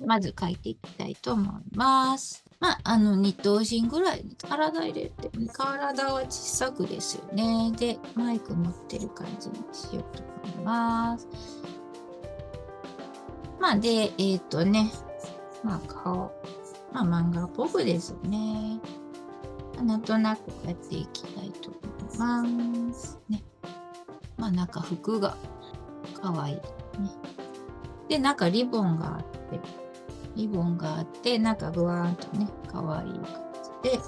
まず描いていきたいと思います。二頭身ぐらいに体入れて、体は小さくですよね。で、マイク持ってる感じにしようと思います。で、顔、漫画っぽくですよね。なんとなくやっていきたいと思います。ね。なんか服が可愛いね。で、なんかリボンがあって、なんかぐわーんとね、可愛い感じで、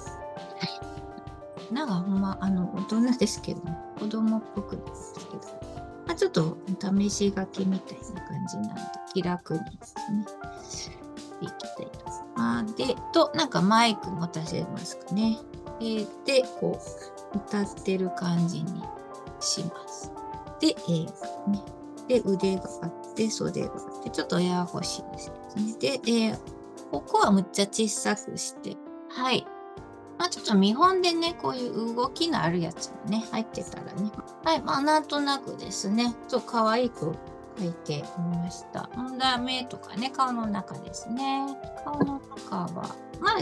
なんかほんま、大人ですけどね、子供っぽくなんですけど、ちょっと試し書きみたいな感じなんで、気楽にですね、いきたいと思います。で、なんかマイク持たせますかね。で、こう、歌ってる感じにします。で、ね。で、腕があって、袖があって、ちょっとややこしいですけどね。で、ここはむっちゃ小さくして、はい。ちょっと見本でね、こういう動きのあるやつもね、入ってたらね。はい、なんとなくですね、ちょっと可愛く描いてみました。目とかね、顔の中ですね。顔の中は、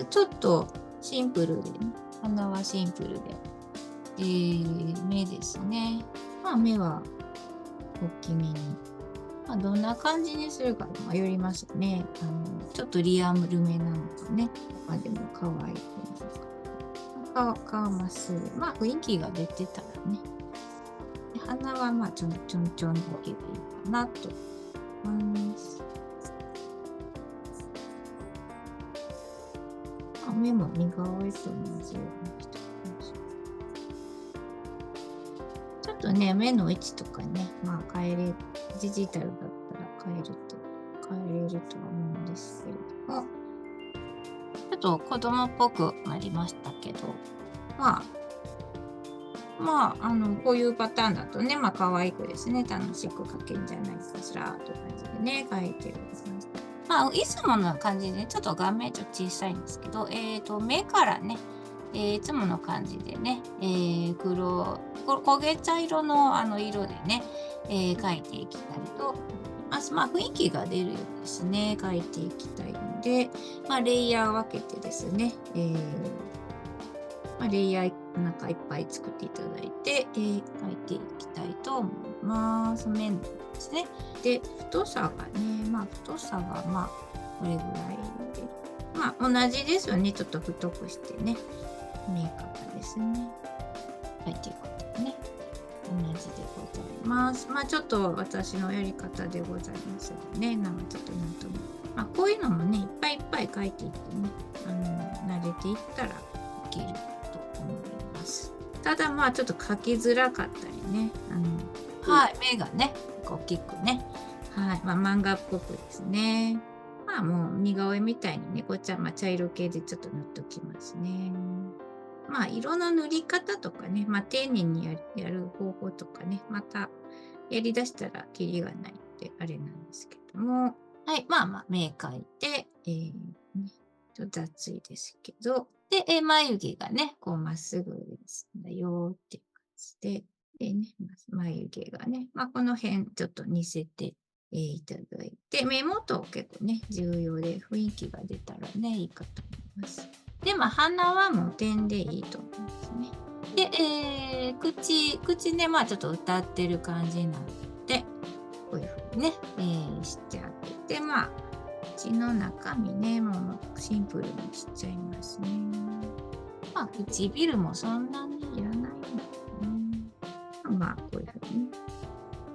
ちょっとシンプルでね、鼻はシンプルで。目ですね。目は大きめに。どんな感じにするかによりますね。ちょっとリアルめなのかね。でも可愛いと顔まっすぐ。雰囲気が出てたらね。鼻はちょんちょんちょんだけでいいかなと思います。目も似顔絵と同じようにしておきましょう。ちょっとね、目の位置とかね、デジタルだったら変えれるとは思うんですけれども、ちょっと子供っぽくなりましたけど、こういうパターンだとね、可愛くですね、楽しく描けるんじゃないかしら、という感じでね、描いております。いつもの感じで、ちょっと画面ちょっと小さいんですけど、目からね、いつもの感じでね、焦げ茶色の色でね、描いていきたいと思います。雰囲気が出るようですね、描いていきたいので、レイヤーを分けてですね、レイヤーなんかいっぱい作っていただいて、描いていきたいと思います。面ですね。で、太さがね、これぐらいで。同じですよね。ちょっと太くしてね。メーカーですね。描いていくことね。同じでございます。ちょっと私のやり方でございますのでね。ちょっとなんとも。こういうのもね、いっぱいいっぱい描いていってね、慣れていったらいけると思います。ただちょっと描きづらかったりね。はい、目がね、大きくね。はい、漫画っぽくですね。もう似顔絵みたいにね、こっちは茶色系でちょっと塗っときますね。色の塗り方とかね、丁寧にやる方法とかね、またやりだしたらキリがないってあれなんですけども、はい、目描いて、ちょっと雑いですけど、で、眉毛がね、こうまっすぐですんだよっていう感じで、ね、眉毛がね、この辺ちょっと似せて、いただいて、目元結構ね、重要で雰囲気が出たらね、いいかと思います。で、鼻はもう点でいいと思いますね。で、口ね、ちょっと歌ってる感じなので、こういう風にね、してあげて、口の中身ね、もうシンプルにしちゃいますね。唇もそんなにいらないのでね。こういう風に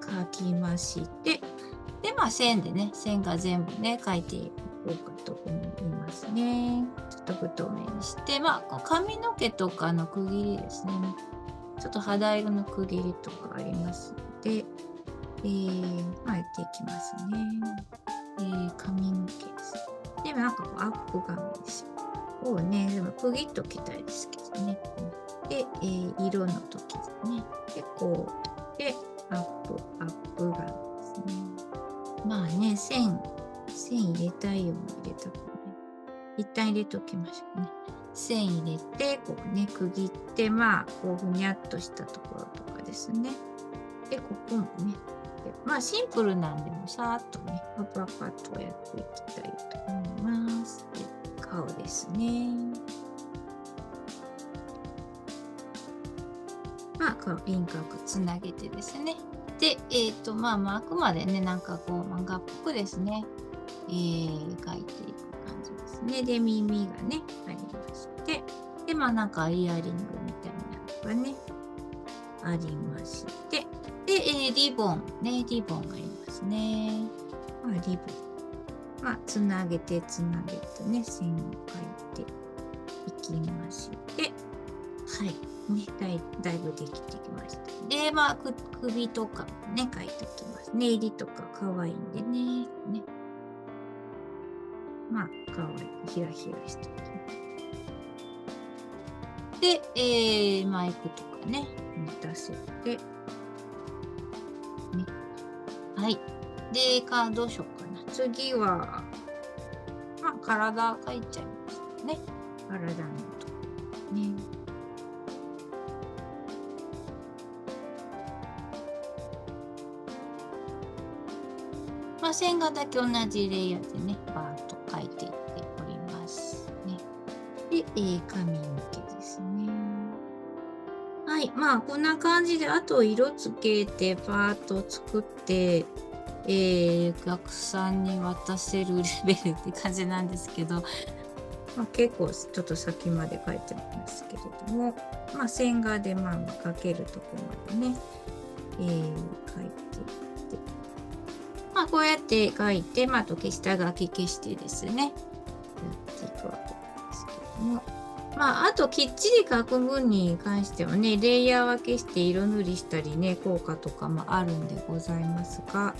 描きまして、で、線でね、線が全部ね、描いていこうかと思いますね。ちょっと太めにして、髪の毛とかの区切りですね。ちょっと肌色の区切りとかありますので、やっていきますね。髪の毛です。で、こうアップガンですよ。こうね、でも区切っときたいですけどね。で、色の時ですね。で、こう、で、アップガンですね。線入れたいように入れたくない。一旦入れときましょうね。線入れて、こうね、区切って、こうふにゃっとしたところとかですね。で、ここもね、まあシンプルなんでもさーっとね、パパパッとやっていきたいと思います。で、顔ですね。まあ、この輪郭つなげてですね。で、まあ、あくまでね、なんかこう、漫画っぽくですね、描いていく感じですね。で、耳がね、ありまして、で、まあ、なんかイヤリングみたいなのがね、ありまして、で、リボンね、リボンがありますね。まあ、リボン。まあ、つなげてつなげてね、線を描いていきまして、はい。ね、だいぶできてきました。で、まあ、首とかもね、描いておきます。ネイリとか可愛いんでね。まあ、可愛い。ひらひらしておきます。で、マイクとかね、持たせて、ね。はい。で、どうしようかな。次は、まあ、体描いちゃいますね。体のとこね。まあ、線画だけ同じレイヤーでね、バーッと描いていっておりますね。で、髪の毛ですね。はい。まあ、こんな感じで、あと色つけて、パーッと作って、お客さんに渡せるレベルって感じなんですけど、まあ、結構ちょっと先まで描いてますけれども、まあ、線画でまあ描けるところまでね、描いていって、まあ、こうやって描いて、まあ、あと下書き消してですね、やっていくわけなんですけども、まあ、あときっちり描く分に関してはね、レイヤー分けして色塗りしたりね、効果とかもあるんでございますが、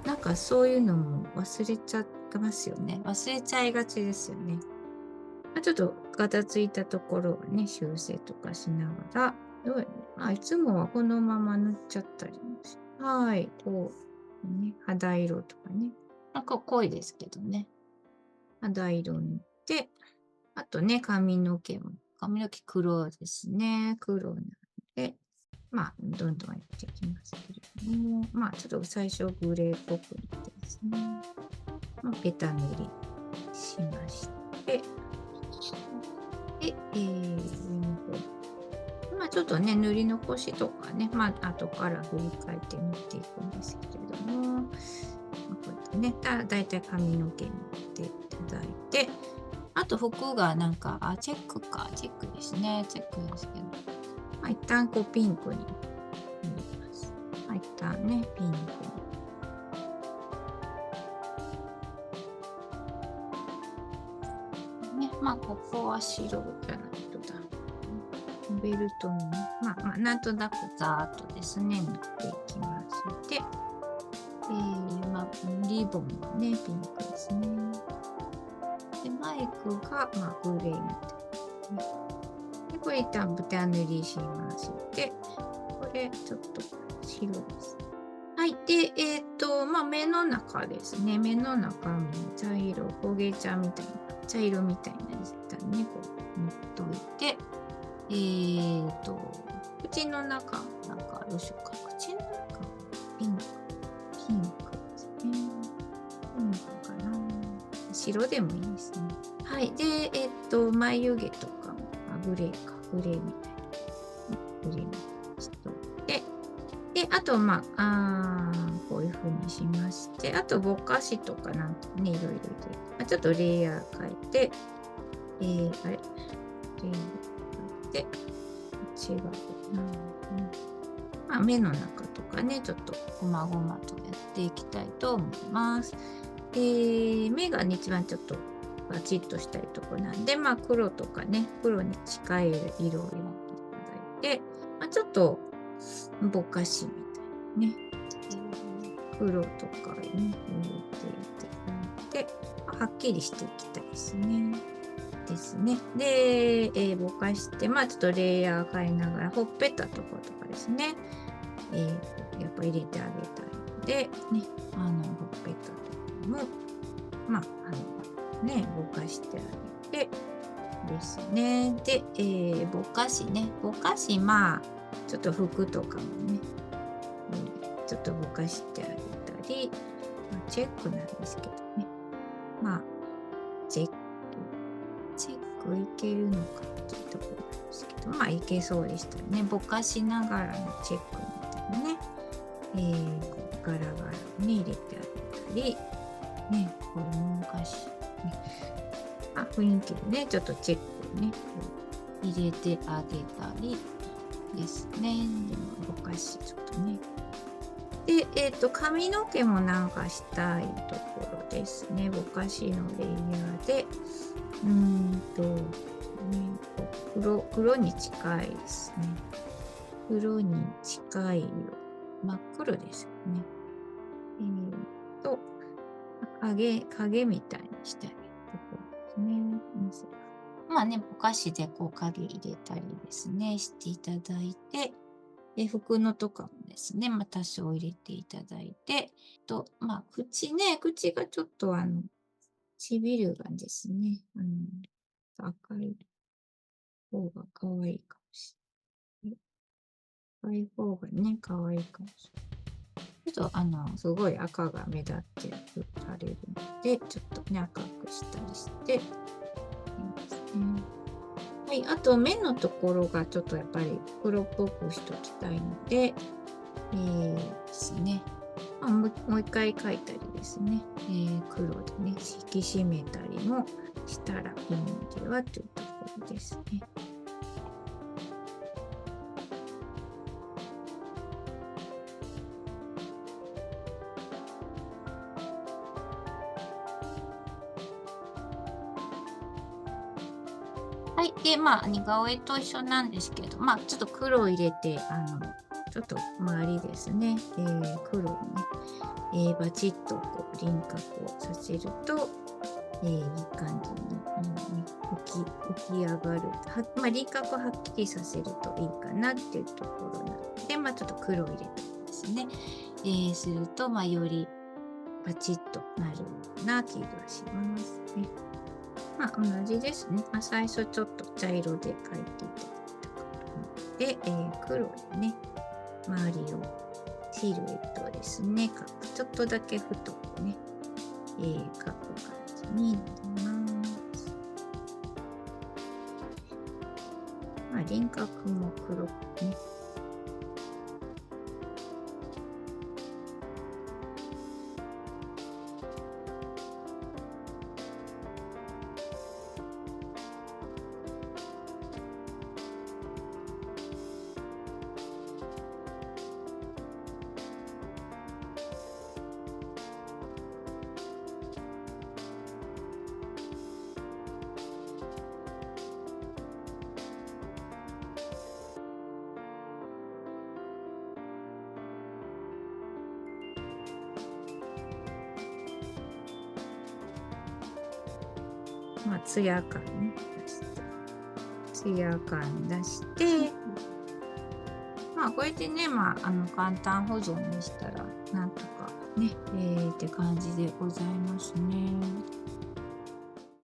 なんかそういうのも忘れちゃってますよね。忘れちゃいがちですよね。ちょっとガタついたところはね、修正とかしながら、いつもはこのまま塗っちゃったりもし、はい、こう、ね、肌色とかね。なんか濃いですけどね。肌色塗って、あとね、髪の毛黒ですね。黒なんで、まあ、どんどんやっていきますけれども、まあ、ちょっと最初グレーっぽく塗ってですね、まあ、ベタ塗りしまして、で、上の方、まあ、ちょっとね、塗り残しとかね、まあ、後から振り返って塗っていくんですけれども、こうやってね、だいたい髪の毛に塗っていただいて、あと服がなんか、チェックですね。チェックですけど。まあ、一旦こうピンクに塗ります。まあ、一旦ね、ピンクに。ね、まあ、ここは白じゃないとだ。ベルトにね、まあ、なんとなくざーっとですね、塗っていきまして、まあ、リボンはね、ピンクですね。で、マイクが、まあ、グレーみたいな、ね。で、これ一旦豚塗りしまして、これちょっと白です。はい。で、まあ、目の中ですね。目の中も茶色、焦げ茶みたいな、茶色みたいな一旦ね、こう塗っといて、口の中、なんかどうしようか。口の中、ピンクですね。ピンクかな。白でもいいですね。はい。で、眉毛とかも、グレーみたいな。グレーにしといて、で、あと、まあ、こういう風にしまして、あと、ぼかしとかなんとかね、いろいろ入れて、まあ、ちょっとレイヤー変えて、レイヤー変えて、こっちが、まあ、目の中とかね、ちょっとごまごまとやっていきたいと思います。目が、ね、一番ちょっとバチッとしたいとこなんで、まあ、黒とかね、黒に近い色をやっていただいて、まあ、ちょっとぼかしみたいなね、黒とかね、入れていただいて、はっきりしていきたいですね。で、ぼかして、まあちょっとレイヤー変えながら、ほっぺたとことかですね、やっぱ入れてあげたいので、ね、ほっぺたとかも、まあ、ぼかしてあげてですね。で、ぼかし、まあ、ちょっと服とかもね、ちょっととぼかしてあげたり、チェックなんですけどね。チェックいけるのかっていうところなんですけど、いけそうでしたね。ぼかしながらのチェックみたいなね、ガラガラをね、入れてあげたり、ね、これも昔、ね、雰囲気でね、ちょっとチェックをね、入れてあげたりですね。でもぼかし、ちょっとね。で、髪の毛もなんかしたいところですね。ぼかしのレイヤーで、黒に近いですね。黒に近い色。真っ黒ですよね。影みたいにしてあげるところですね。ぼかしでこう影入れたりですね、していただいて、で、服のとかもですね、多少入れていただいて、口がちょっと唇がですね、赤い方が可愛いかもしれない。赤い方がね、可愛いかもしれない。ちょっとすごい赤が目立ってされるので、ちょっとね、赤くしたりしていますね。はい、あと目のところがちょっとやっぱり黒っぽくしときたいので、ですね。もう一回描いたりですね。黒でね、引き締めたりもしたらいいのではというところですね。はい。で、似顔絵と一緒なんですけど、ちょっと黒を入れて、ちょっと周りですね、黒をね、バチッとこう輪郭をさせると、いい感じに、浮き上がる。輪郭をはっきりさせるといいかなっていうところなので、ちょっと黒を入れたりですね、すると、よりバチッとなるような気がしますね。同じですね。最初ちょっと茶色で描いていただいたと思って、黒でね、周りをシルエットですね、ちょっとだけ太くね、描く感じになります。輪郭も黒くね。ツヤ感ね、ツヤ感出して、これでね、簡単保存にしたら、なんとかね、って感じでございますね。